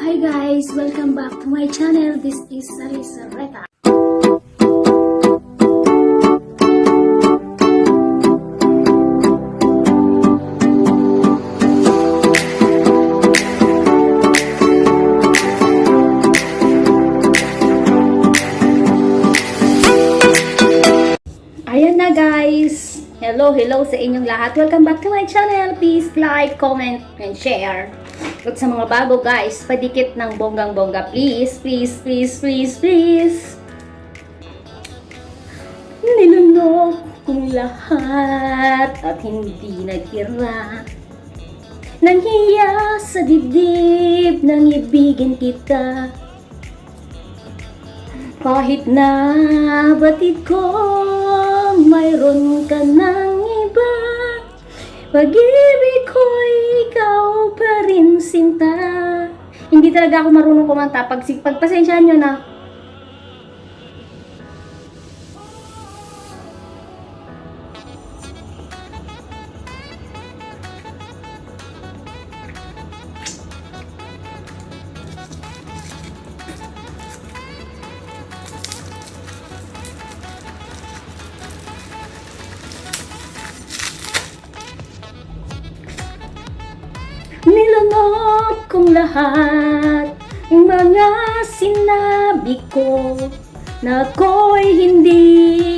Hi guys! Welcome back to my channel. This is Sarisa Reta. Ayan na guys! Hello sa inyong lahat. Welcome back to my channel. Please like, comment, and share. At sa mga bago guys, padikit ng bonggang-bongga. Please. Nilunok kong lahat at hindi nagtira. Nanghiya sa dibdib nang ibigin kita. Kahit na batid ko mayroon ka ng iba, pag-ibig ko'y ikaw pa rin sinta. Hindi talaga ako marunong kumanta. Pagpasensyahan nyo na. Nilunok kong lahat ng mga sinabi ko na ako'y hindi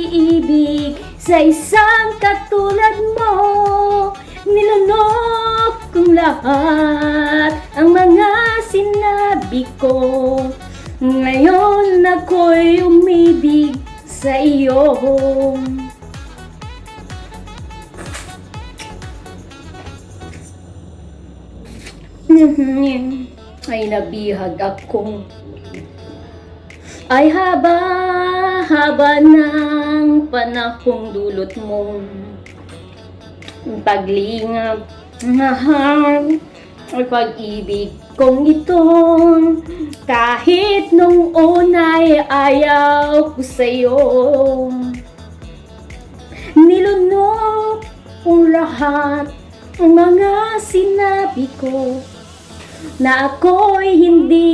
ibig sa isang katulad mo. Nilunok kong lahat ang mga sinabi ko. Ngayon ako'y umibig sa iyo. Ay nabihag akong ay haba ng panahong dulot mong paglingap ay pag-ibig kong ito. Kahit nung una'y ayaw ko sa'yo, nilunok kong lahat ang mga sinabi ko na ako'y hindi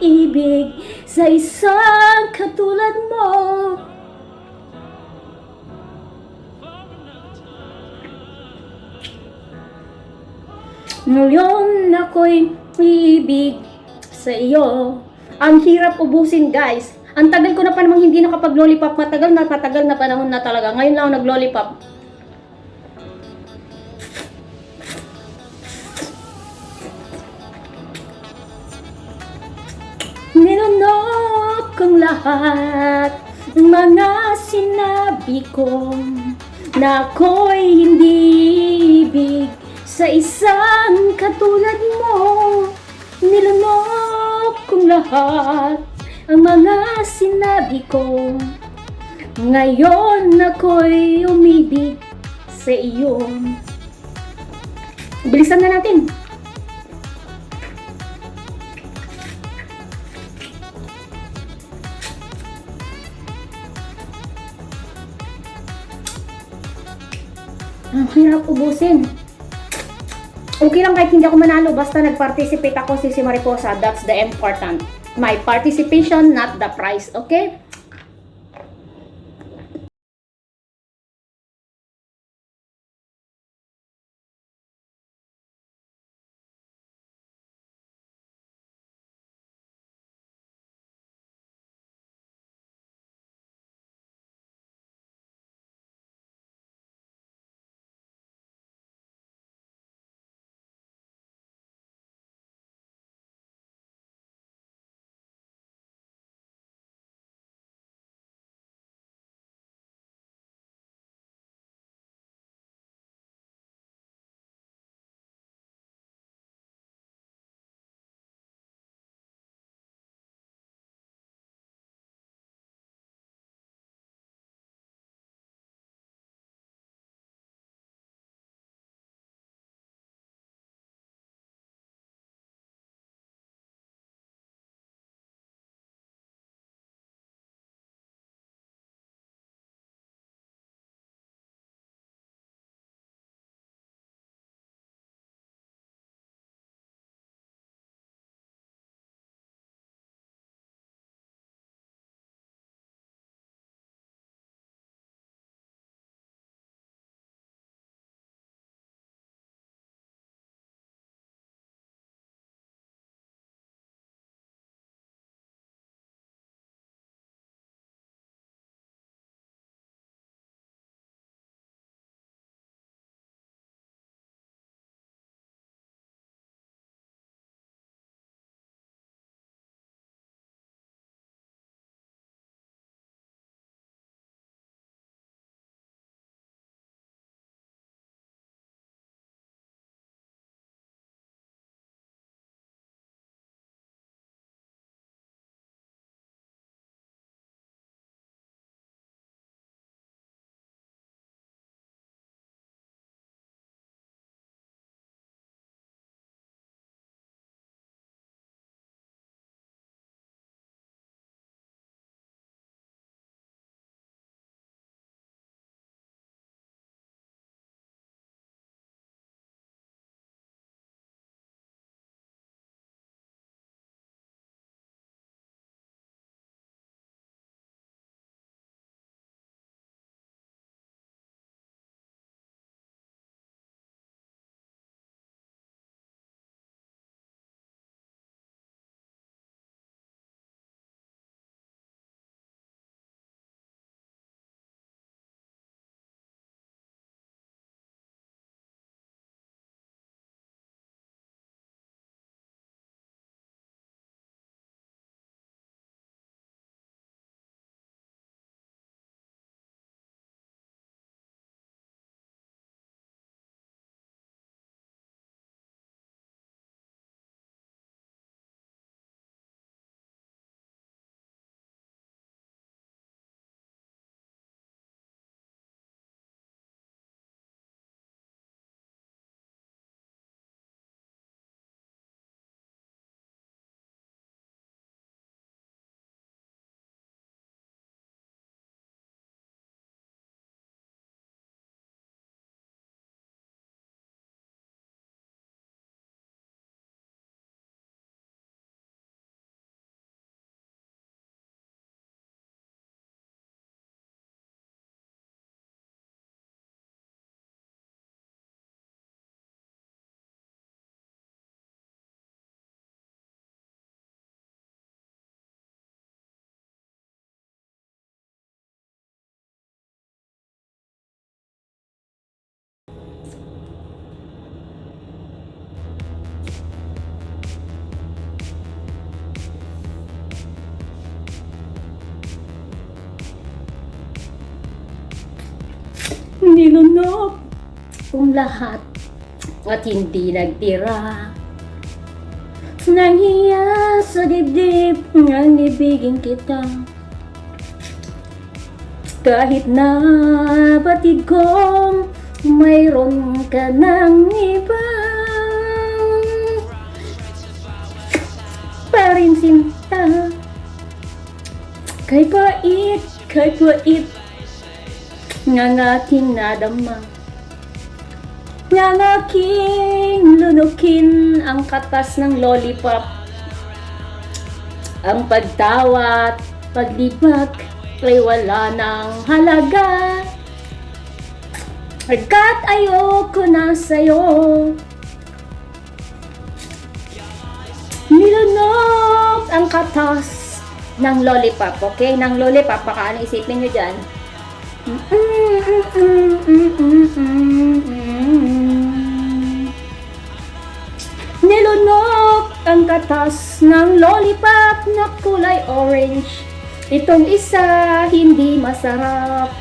ibig sa isang katulad mo. Ngayon ako'y ibig sa iyo. Ang hirap ubusin guys. Ang tagal ko na pa namang hindi nakapag-lollipop. Matagal na panahon na talaga. Ngayon lang ako nag-lollipop. Nilunok kong lahat ng mga sinabi ko na ako'y hindi ibig sa isang katulad mo. Nilunok kong lahat ang mga sinabi ko. Ngayon ako'y umibig sa iyo. Bilisan na natin. Ang hirap ubusin. Okay lang kahit hindi ako manalo, basta nag-participate ako, si Mariposa. That's the important. My participation, not the prize. Okay? lahat at hindi nagtira. Nahiya sa dibdib ng ibigin kita. Kahit na batid kong mayroon ka ng iba, pa rin sinta. Kay pait ng aking nadama, ng aking lunukin ang katas ng lollipop. Ang pagtawat, paglibak ay wala ng halaga, hanggat ayoko na sa'yo. Nilunok ang katas ng lollipop, okay? Ng lollipop, baka ano isipin nyo dyan. Nilunok ang katas ng lollipop na kulay orange. Itong isa hindi masarap.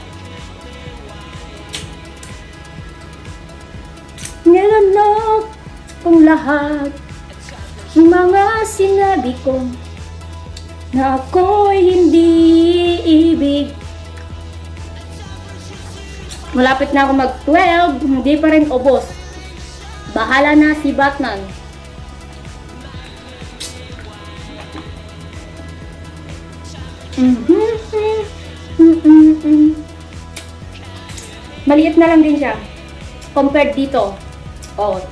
Nilunok kong lahat ng mga sinabi ko na ako'y hindi ibig. Malapit na ako mag-12, hindi pa rin ubos. Bahala na si Batman. Maliit na lang din siya compared dito. Oh.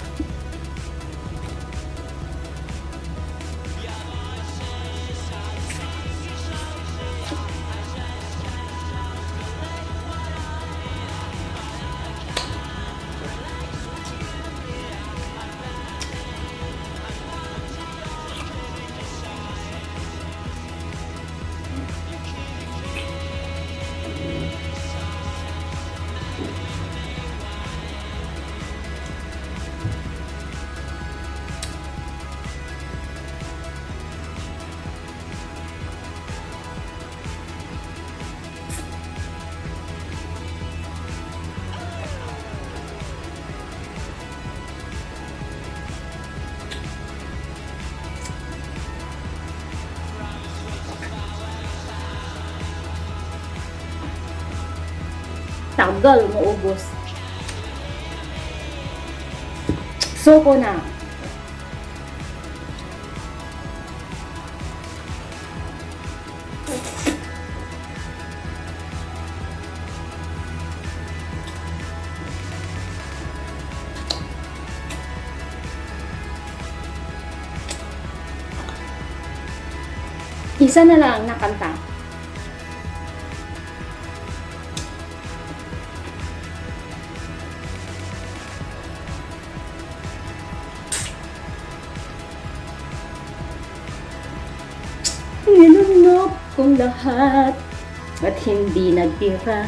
Tagal maubos. Soko na. Isa na lang na kanta. Nilunok kong lahat at hindi nagtira.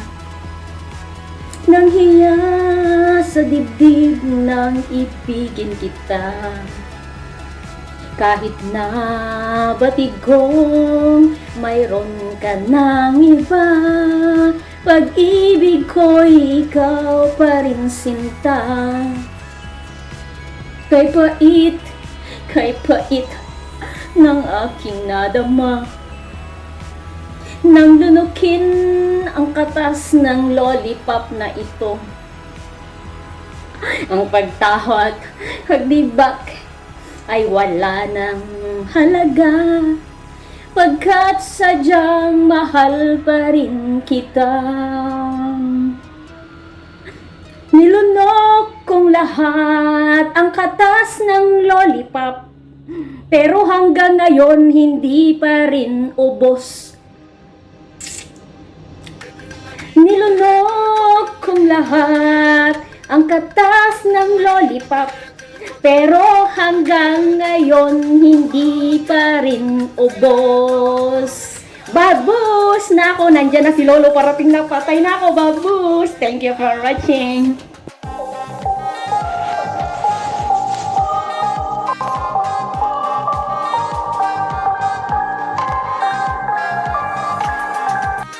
Nang hiya sa dibdib ng ibigin kita. Kahit na batid kong mayroon ka ng iba, pag-ibig ko'y ikaw pa rin sinta. Kay pait ng aking nadama, nang lunukin ang katas ng lollipop na ito. Ang pagtawat, paglibak ay wala ng halaga, pagkat sadyang mahal pa rin kita. Nilunok kong lahat ang katas ng lollipop, pero hanggang ngayon hindi pa rin ubos. Nilunok kong lahat ang katas ng lollipop, pero hanggang ngayon hindi pa rin ubos. Babus na ako, nandyan na si Lolo, parating na, patay na ako, babus. Thank you for watching.